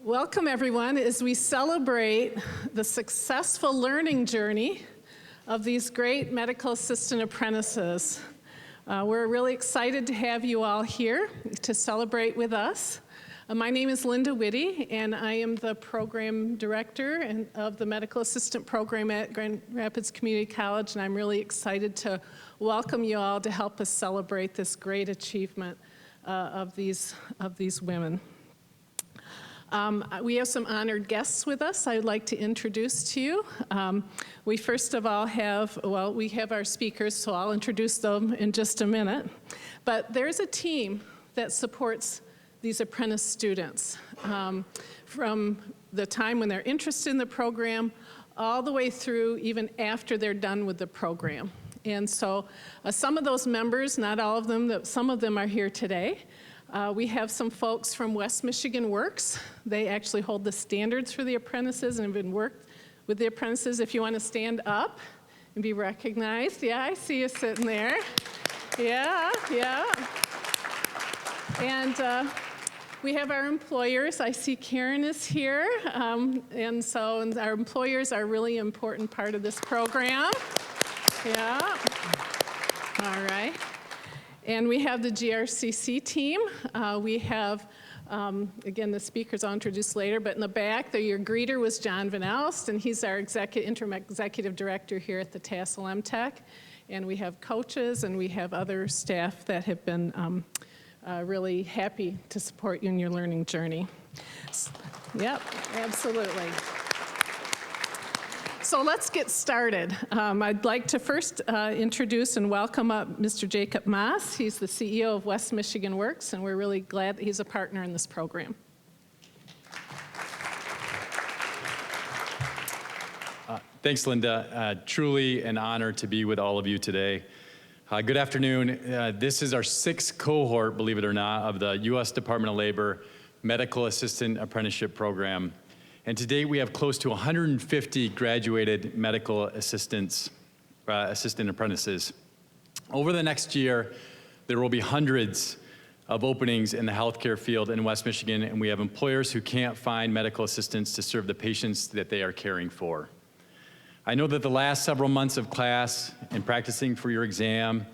Welcome, everyone, as we celebrate the successful learning journey of these great medical assistant apprentices. We're really excited to have you all here to celebrate with us. My name is Linda Whitty, and I am the program director of the medical assistant program at Grand Rapids Community College, and I'm really excited to welcome you all to help us celebrate this great achievement of these women. We have some honored guests with us I'd like to introduce to you. We first of all we have our speakers, so I'll introduce them in just a minute. But there's a team that supports these apprentice students from the time when they're interested in the program all the way through even after they're done with the program. And so some of those members, not all of them, some of them are here today. We have some folks from West Michigan Works. They actually hold the standards for the apprentices and have been worked with the apprentices. If you want to stand up and be recognized. Yeah, I see you sitting there. Yeah. And we have our employers. I see Karen is here. And our employers are a really important part of this program. Yeah. All right. And we have the GRCC team. We have, again, the speakers I'll introduce later, but in the back, your greeter was John Van Elst, and he's our interim executive director here at the Tassel MTech. And we have coaches, and we have other staff that have been really happy to support you in your learning journey. Yep, absolutely. So let's get started. I'd like to first introduce and welcome up Mr. Jacob Maas. He's the CEO of West Michigan Works, and we're really glad that he's a partner in this program. Thanks, Linda. Truly an honor to be with all of you today. Good afternoon. This is our 6th cohort, believe it or not, of the U.S. Department of Labor Medical Assistant Apprenticeship Program. And today we have close to 150 graduated medical assistant apprentices. Over the next year, there will be hundreds of openings in the healthcare field in West Michigan, and we have employers who can't find medical assistants to serve the patients that they are caring for. I know that the last several months of class and practicing for your exam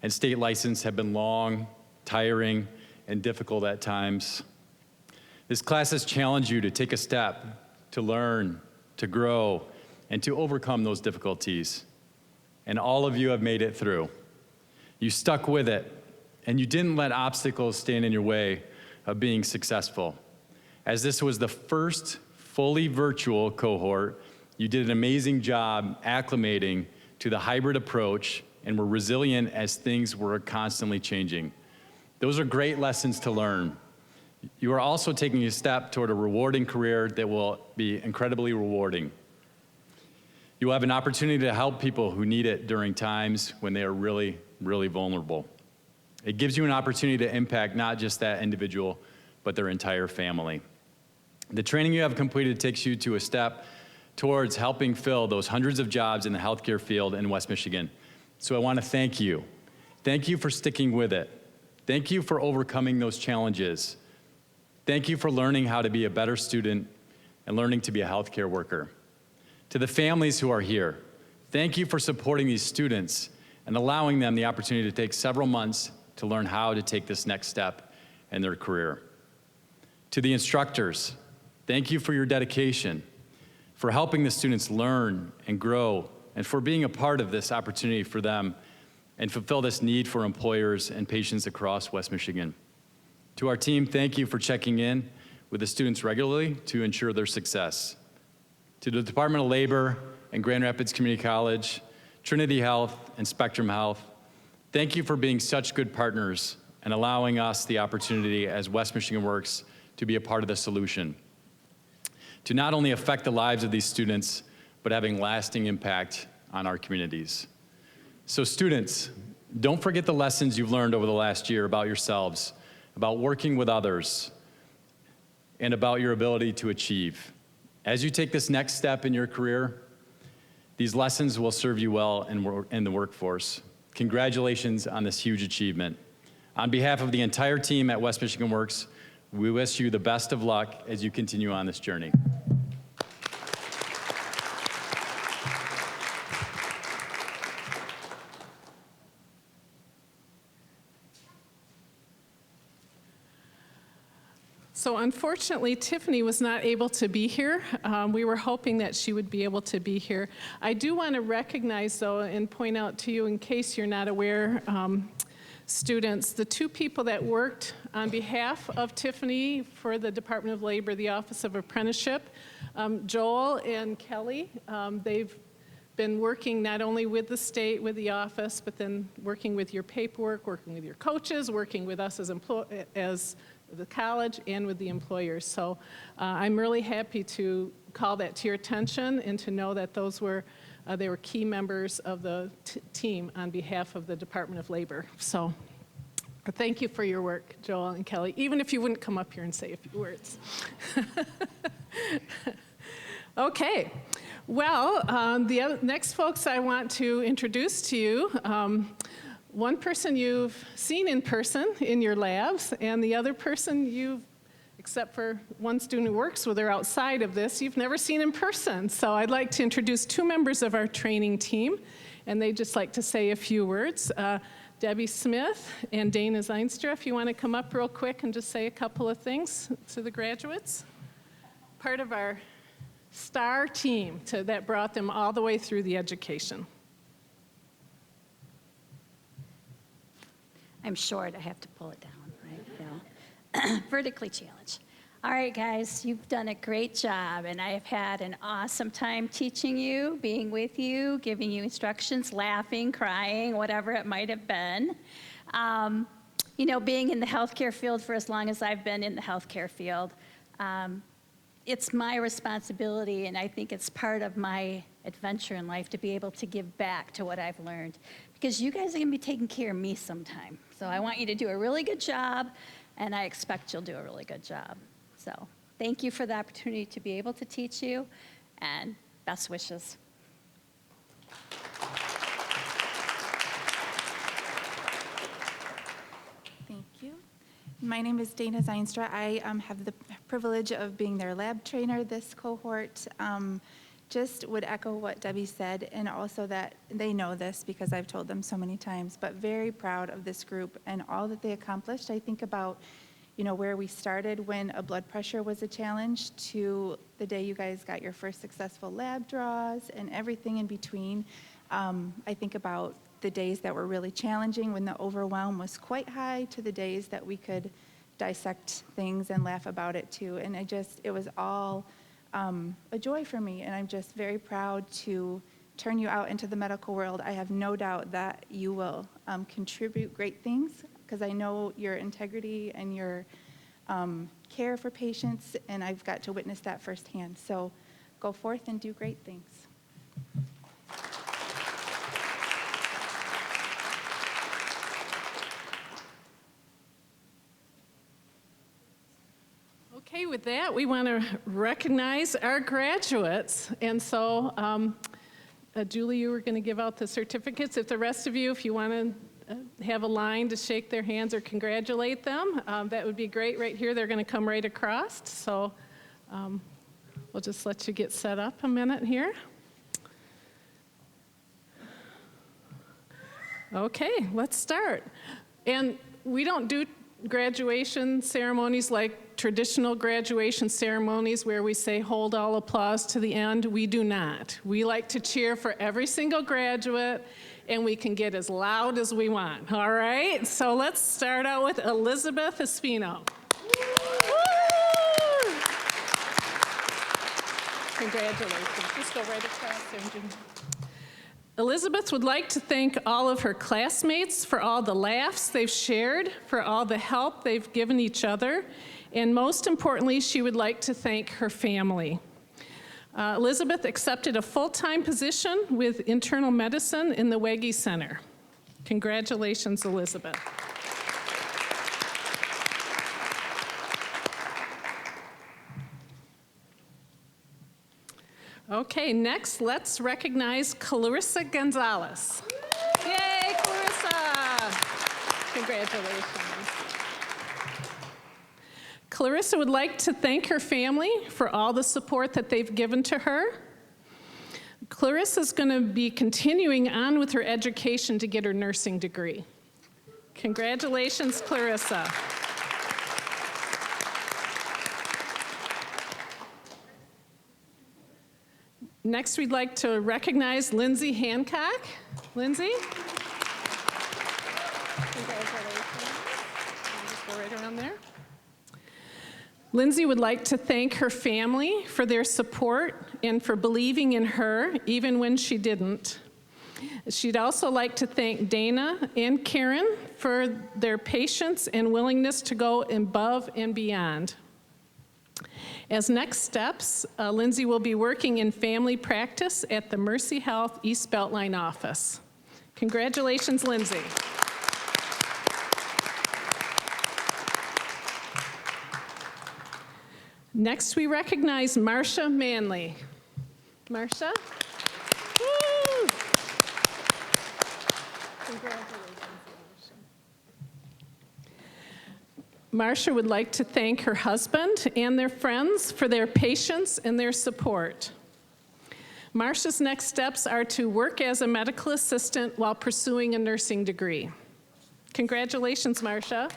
and state license have been long, tiring, and difficult at times. This class has challenged you to take a step, to learn, to grow, and to overcome those difficulties. And all of you have made it through. You stuck with it, and you didn't let obstacles stand in your way of being successful. As this was the first fully virtual cohort, you did an amazing job acclimating to the hybrid approach and were resilient as things were constantly changing. Those are great lessons to learn. You are also taking a step toward a rewarding career that will be incredibly rewarding. You will have an opportunity to help people who need it during times when they are really, really vulnerable. It gives you an opportunity to impact not just that individual, but their entire family. The training you have completed takes you to a step towards helping fill those hundreds of jobs in the healthcare field in West Michigan. So I want to thank you. Thank you for sticking with it. Thank you for overcoming those challenges. Thank you for learning how to be a better student and learning to be a healthcare worker. To the families who are here, thank you for supporting these students and allowing them the opportunity to take several months to learn how to take this next step in their career. To the instructors, thank you for your dedication, for helping the students learn and grow, and for being a part of this opportunity for them and fulfill this need for employers and patients across West Michigan. To our team, thank you for checking in with the students regularly to ensure their success. To the Department of Labor and Grand Rapids Community College, Trinity Health, and Spectrum Health, thank you for being such good partners and allowing us the opportunity as West Michigan Works to be a part of the solution, to not only affect the lives of these students, but having lasting impact on our communities. So students, don't forget the lessons you've learned over the last year about yourselves, about working with others, and about your ability to achieve. As you take this next step in your career, these lessons will serve you well in the workforce. Congratulations on this huge achievement. On behalf of the entire team at West Michigan Works, We wish you the best of luck as you continue on this journey. So unfortunately, Tiffany was not able to be here. We were hoping that she would be able to be here. I do want to recognize, though, and point out to you, in case you're not aware, students, the two people that worked on behalf of Tiffany for the Department of Labor, the Office of Apprenticeship, Joel and Kelly. They've been working not only with the state, with the office, but then working with your paperwork, working with your coaches, working with us as the college and with the employers. So I'm really happy to call that to your attention and to know that those were, they were key members of the team on behalf of the Department of Labor. So thank you for your work, Joel and Kelly, even if you wouldn't come up here and say a few words. Okay, well, the next folks I want to introduce to you, one person you've seen in person in your labs, and the other person you've, except for one student who works with her outside of this, you've never seen in person. So I'd like to introduce two members of our training team, and they'd just like to say a few words. Debbie Smith and Dana Zeinstra, if you want to come up real quick and just say a couple of things to the graduates. Part of our STAR team that brought them all the way through the education. I'm short, I have to pull it down, right? No. Vertically challenged. All right, guys, you've done a great job, and I have had an awesome time teaching you, being with you, giving you instructions, laughing, crying, whatever it might have been. You know, being in the healthcare field for as long as I've been in the healthcare field, it's my responsibility, and I think it's part of my adventure in life to be able to give back to what I've learned. Because you guys are gonna be taking care of me sometime. So I want you to do a really good job, and I expect you'll do a really good job. So thank you for the opportunity to be able to teach you, and best wishes. Thank you. My name is Dana Zeinstra. I have the privilege of being their lab trainer this cohort. Just would echo what Debbie said, and also that they know this because I've told them so many times, but very proud of this group and all that they accomplished. I think about, you know, where we started when a blood pressure was a challenge to the day you guys got your first successful lab draws and everything in between. I think about the days that were really challenging when the overwhelm was quite high to the days that we could dissect things and laugh about it too. And it was all a joy for me, and I'm just very proud to turn you out into the medical world. I have no doubt that you will contribute great things, because I know your integrity and your care for patients, and I've got to witness that firsthand. So go forth and do great things. Okay, with that, we want to recognize our graduates. And so, Julie, you were going to give out the certificates. If the rest of you, if you want to have a line to shake their hands or congratulate them, that would be great right here. They're going to come right across. So we'll just let you get set up a minute here. Okay, let's start. And we don't do graduation ceremonies like traditional graduation ceremonies where we say hold all applause to the end. We do not. We like to cheer for every single graduate, and we can get as loud as we want. All right, so let's start out with Elizabeth Espino. Congratulations. Just go right across there, Jim. Elizabeth would like to thank all of her classmates for all the laughs they've shared, for all the help they've given each other, and most importantly, she would like to thank her family. Elizabeth accepted a full-time position with internal medicine in the Wege Center. Congratulations, Elizabeth. Okay, next, let's recognize Clarissa Gonzalez. Yay, Clarissa! Congratulations. Clarissa would like to thank her family for all the support that they've given to her. Clarissa's going to be continuing on with her education to get her nursing degree. Congratulations, Clarissa. Next, we'd like to recognize Lindsay Hancock. Lindsay? Congratulations. Just go right around there. Lindsay would like to thank her family for their support and for believing in her, even when she didn't. She'd also like to thank Dana and Karen for their patience and willingness to go above and beyond. As next steps, Lindsay will be working in family practice at the Mercy Health East Beltline office. Congratulations, Lindsay. Next, we recognize Marcia Manley. Marcia? Woo! Congratulations, Marcia would like to thank her husband and their friends for their patience and their support. Marcia's next steps are to work as a medical assistant while pursuing a nursing degree. Congratulations, Marcia.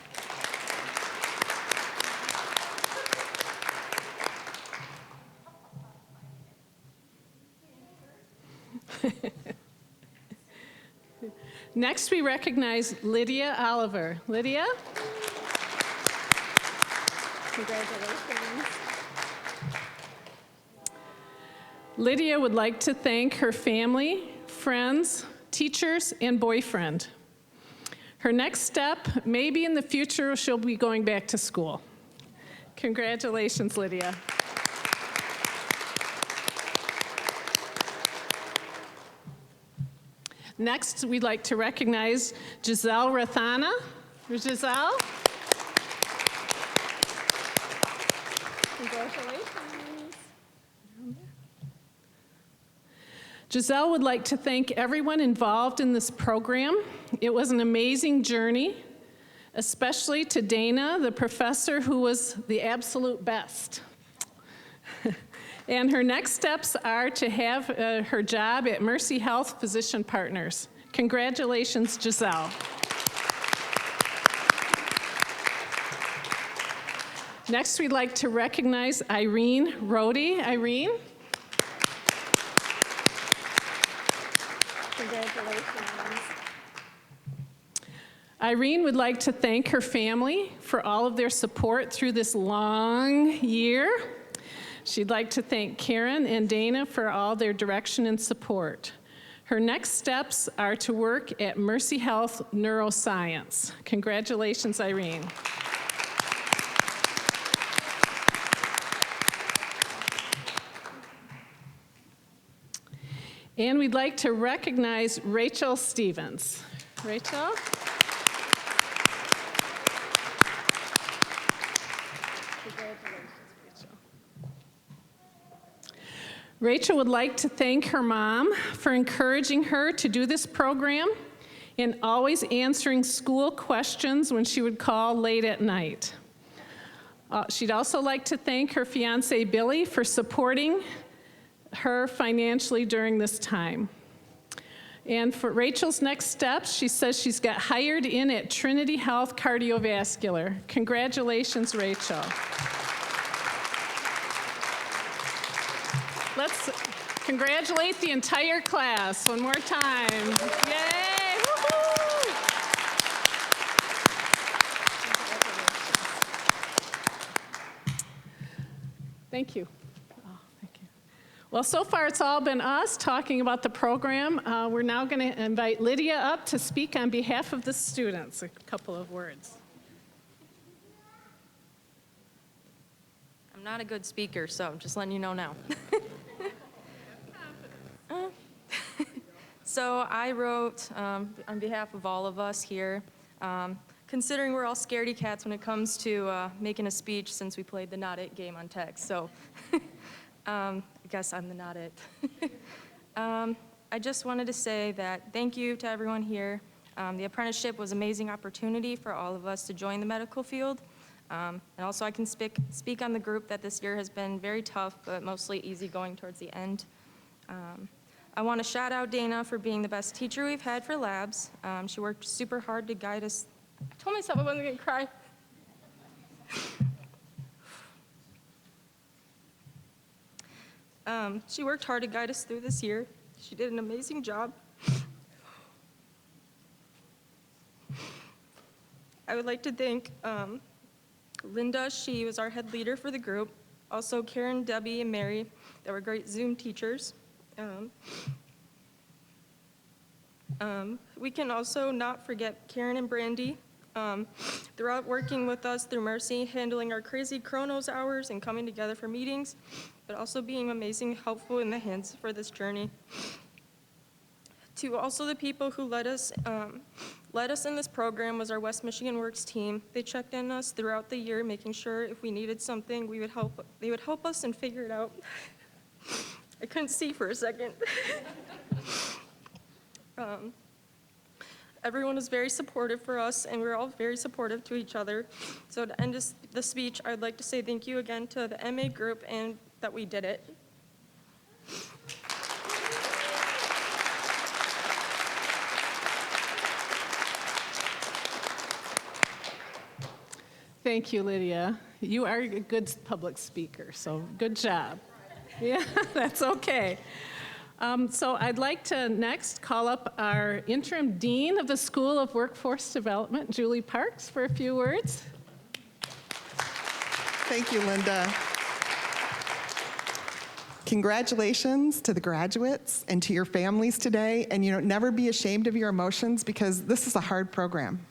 Next, we recognize Lydia Oliver. Lydia? Congratulations. Lydia would like to thank her family, friends, teachers, and boyfriend. Her next step, maybe in the future, she'll be going back to school. Congratulations, Lydia. Next, we'd like to recognize Giselle Rathana. Giselle? Congratulations. Giselle would like to thank everyone involved in this program. It was an amazing journey, especially to Dana, the professor who was the absolute best. And her next steps are to have her job at Mercy Health Physician Partners. Congratulations, Giselle. Next, we'd like to recognize Irene Rohde. Irene? Congratulations. Irene would like to thank her family for all of their support through this long year. She'd like to thank Karen and Dana for all their direction and support. Her next steps are to work at Mercy Health Neuroscience. Congratulations, Irene. And we'd like to recognize Rachel Stevens. Rachel? Rachel would like to thank her mom for encouraging her to do this program and always answering school questions when she would call late at night. She'd also like to thank her fiance, Billy, for supporting her financially during this time. And for Rachel's next steps, she says she's got hired in at Trinity Health Cardiovascular. Congratulations, Rachel. Let's congratulate the entire class one more time. Yay! Woo-hoo! Thank you. Oh, thank you. Well, so far it's all been us talking about the program. We're now going to invite Lydia up to speak on behalf of the students. A couple of words. I'm not a good speaker, so I'm just letting you know now. So I wrote on behalf of all of us here, considering we're all scaredy cats when it comes to making a speech since we played the Not It game on text, so I guess I'm the Not It. I just wanted to say that thank you to everyone here. The apprenticeship was an amazing opportunity for all of us to join the medical field. And also I can speak on the group that this year has been very tough, but mostly easygoing towards the end. I want to shout out Dana for being the best teacher we've had for labs. She worked super hard to guide us. I told myself I wasn't going to cry. She worked hard to guide us through this year. She did an amazing job. I would like to thank Linda. She was our head leader for the group. Also Karen, Debbie, and Mary, that were great Zoom teachers. We can also not forget Karen and Brandy. Throughout working with us through Mercy, handling our crazy Chronos hours and coming together for meetings, but also being amazing, helpful in the hands for this journey. To also the people who led us in this program was our West Michigan Works team. They checked in us throughout the year, making sure if we needed something, they would help us and figure it out. I couldn't see for a second. Everyone was very supportive for us, and we were all very supportive to each other. So to end the speech, I'd like to say thank you again to the MA group and that we did it. Thank you, Lydia. You are a good public speaker, so good job. Yeah, that's okay. So I'd like to next call up our interim dean of the School of Workforce Development, Julie Parks, for a few words. Thank you, Linda. Congratulations to the graduates and to your families today. And never be ashamed of your emotions, because this is a hard program.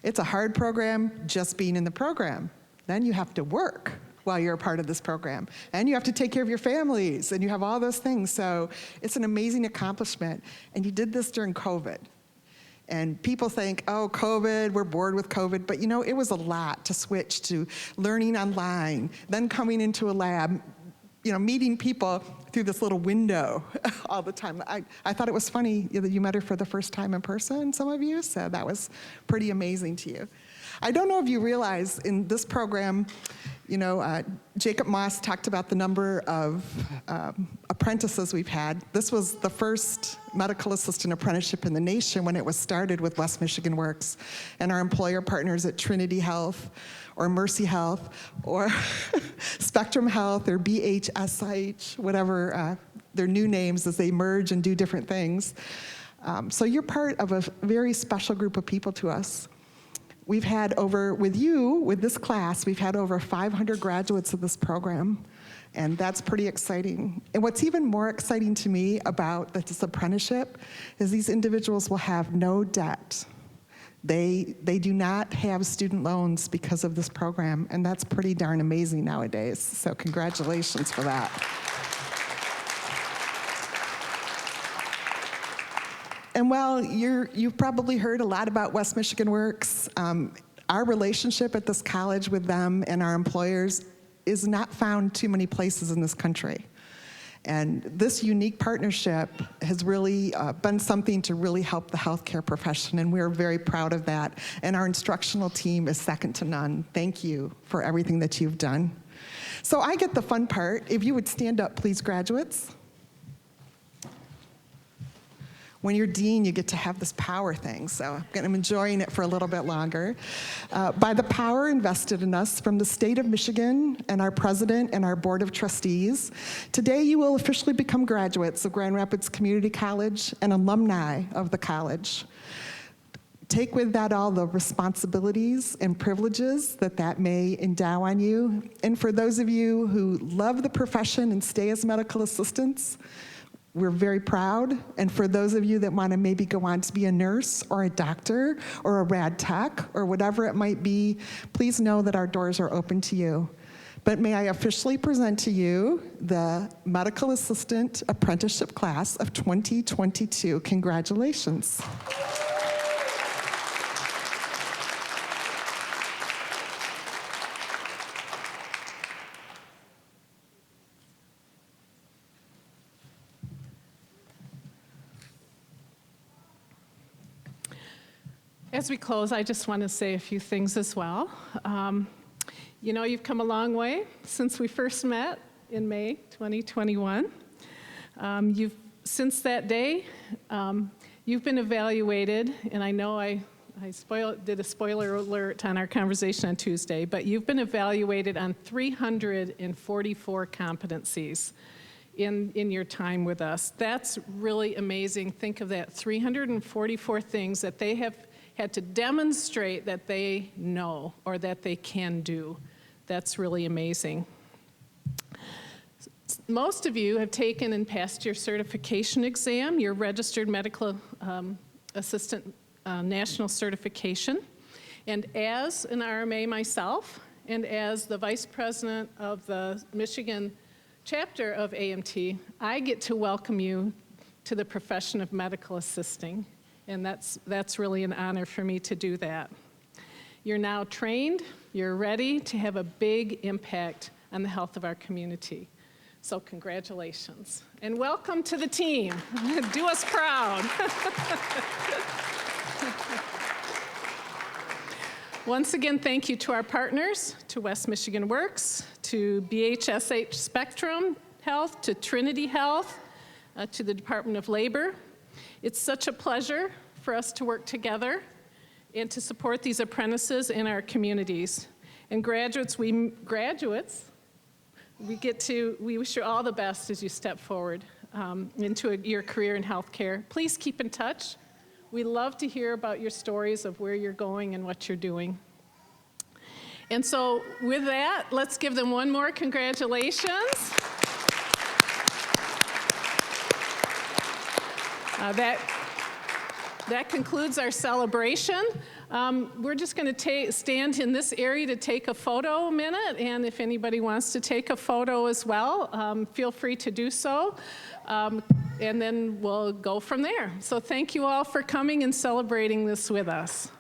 It's a hard program just being in the program. Then you have to work while you're a part of this program. And you have to take care of your families, and you have all those things. So it's an amazing accomplishment. And you did this during COVID. And people think, oh, COVID, we're bored with COVID. But it was a lot to switch to learning online, then coming into a lab, meeting people through this little window all the time. I thought it was funny that you met her for the first time in person, some of you, so that was pretty amazing to you. I don't know if you realize in this program, Jacob Moss talked about the number of apprentices we've had. This was the first medical assistant apprenticeship in the nation when it was started with West Michigan Works, and our employer partners at Trinity Health, or Mercy Health, or Spectrum Health, or BHSH, whatever their new names as they merge and do different things. So you're part of a very special group of people to us. We've had with this class, we've had over 500 graduates of this program, and that's pretty exciting. And what's even more exciting to me about this apprenticeship is these individuals will have no debt. They do not have student loans because of this program, and that's pretty darn amazing nowadays. So congratulations for that. And while you've probably heard a lot about West Michigan Works, our relationship at this college with them and our employers is not found too many places in this country. And this unique partnership has really been something to really help the healthcare profession, and we're very proud of that. And our instructional team is second to none. Thank you for everything that you've done. So I get the fun part. If you would stand up, please, graduates. When you're dean, you get to have this power thing, so I'm enjoying it for a little bit longer. By the power invested in us from the state of Michigan and our president and our board of trustees, today you will officially become graduates of Grand Rapids Community College and alumni of the college. Take with that all the responsibilities and privileges that may endow on you. And for those of you who love the profession and stay as medical assistants, we're very proud. And for those of you that want to maybe go on to be a nurse or a doctor or a rad tech or whatever it might be, please know that our doors are open to you. But may I officially present to you the Medical Assistant Apprenticeship Class of 2022. Congratulations. As we close, I just want to say a few things as well. You know, you've come a long way since we first met in May 2021. Since that day, you've been evaluated, and I know I did a spoiler alert on our conversation on Tuesday, but you've been evaluated on 344 competencies in your time with us. That's really amazing. Think of that, 344 things that they have had to demonstrate that they know or that they can do. That's really amazing. Most of you have taken and passed your certification exam, your registered medical assistant national certification. And as an RMA myself, and as the vice president of the Michigan chapter of AMT, I get to welcome you to the profession of medical assisting. And that's really an honor for me to do that. You're now trained, you're ready to have a big impact on the health of our community. So congratulations. And welcome to the team. Do us proud. Once again, thank you to our partners, to West Michigan Works, to BHSH Spectrum Health, to Trinity Health, to the Department of Labor. It's such a pleasure for us to work together and to support these apprentices in our communities. And graduates, we wish you all the best as you step forward into your career in healthcare. Please keep in touch. We love to hear about your stories of where you're going and what you're doing. And so with that, let's give them one more congratulations. That concludes our celebration. We're just going to stand in this area to take a photo minute, and if anybody wants to take a photo as well, feel free to do so, and then we'll go from there. So thank you all for coming and celebrating this with us.